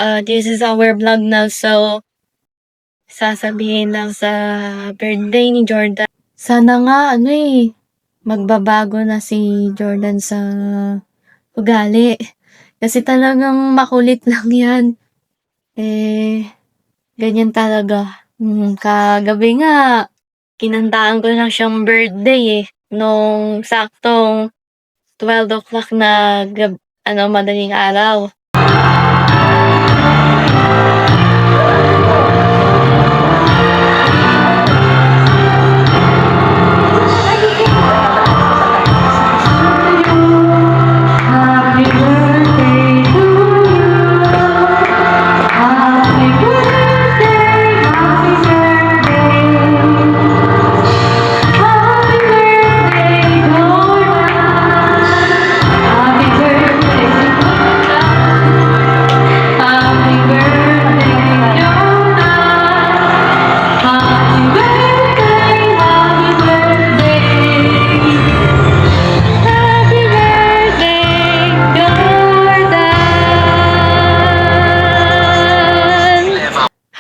This is our vlog now. So, sasabihin lang sa birthday ni Jordan. Sana nga, magbabago na si Jordan sa ugali. Kasi talagang makulit lang yan. Ganyan talaga. Kagabi nga, kinantaan ko na siyang birthday nung saktong 12 o'clock na madaling araw.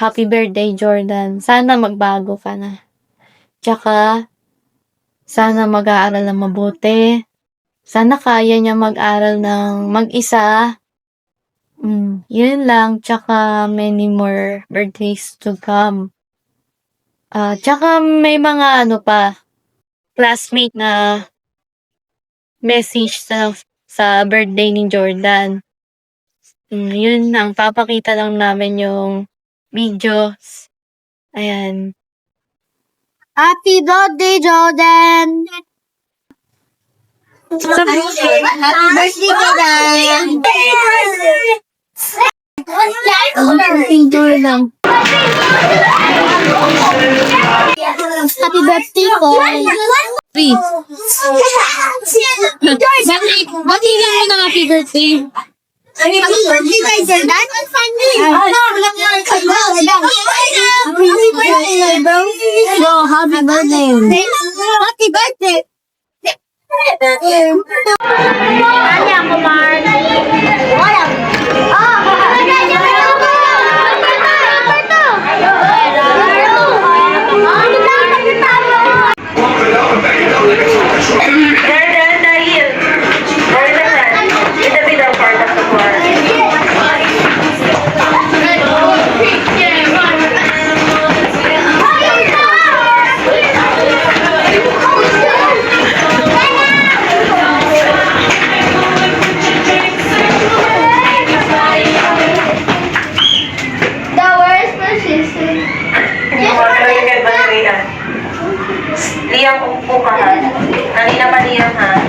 Happy birthday, Jordan. Sana magbago ka na. Tsaka, sana mag-aaral ng mabuti. Sana kaya niya mag-aral ng mag-isa. Yun lang. Tsaka, many more birthdays to come. Tsaka, may mga classmate na message sa birthday ni Jordan. Yun lang. Papakita lang namin yung videos. Ayan. Happy birthday, Jordan! Happy birthday, Jordan! Picture lang. Happy birthday po! Three. Bati lang mo ng happy birthday. Happy birthday kay Jordan! Happy birthday. Happy birthday! Liam, upo ka ha. Kanina pa Liam ha.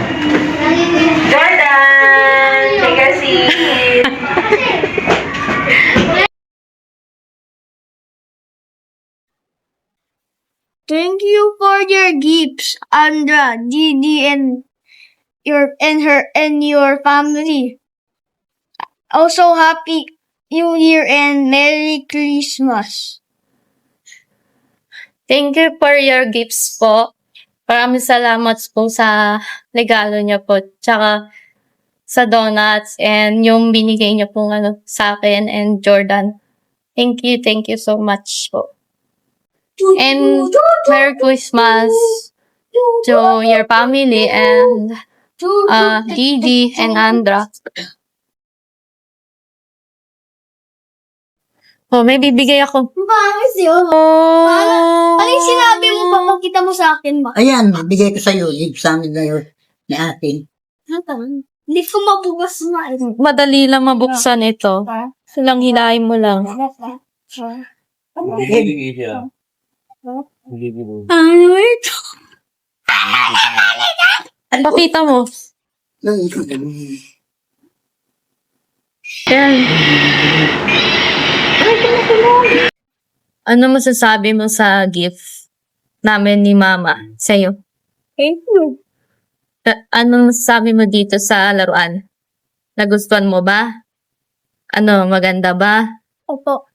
Jordan! Take a seat. Thank you for your gifts, Andra, Didi, and your family. Also, Happy New Year and Merry Christmas. Thank you for your gifts po. Maraming salamat po sa regalo niyo po. Tsaka sa donuts and yung binigay niyo po sa akin and Jordan. Thank you so much po. And Merry Christmas to your family and Didi and Andra. Oh, may bibigay ako. Bakit yun? Ano yung sinabi mo pa? Pakita mo sa akin ba? Ayan, bigay ko sa'yo. Give sa amin na yun, ni atin. Hindi ko mabukas na. Madali lang mabuksan ito. Lang hilahin mo lang. Ano ito? Pakita mo. Yan. Ano masasabi mo sa gift namin ni Mama sa'yo? Thank you. Anong masasabi mo dito sa laruan? Nagustuhan mo ba? Maganda ba? Opo.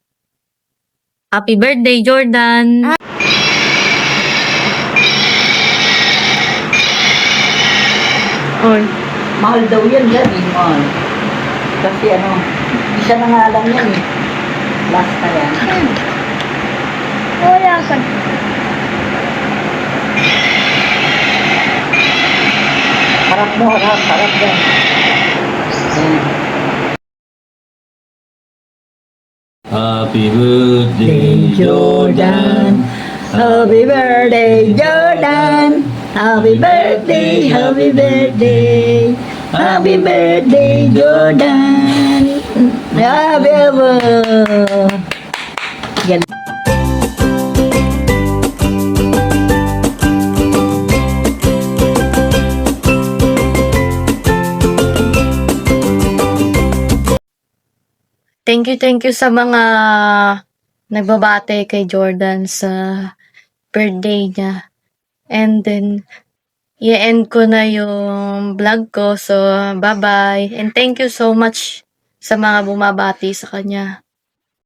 Happy birthday, Jordan! Oy. Mahal daw yan, yan. Mahal. Kasi isa na nga lang yan eh. Last na yan. Wala ka. Harap mo, harap yan. Happy birthday, Jordan. Happy birthday, Jordan. Happy birthday, happy birthday. Happy birthday, Jordan. Happy birthday. Yan. Thank you sa mga nagbabate kay Jordan sa birthday niya. And then, i-end ko na yung vlog ko. So, bye-bye. And thank you so much sa mga bumabati sa kanya.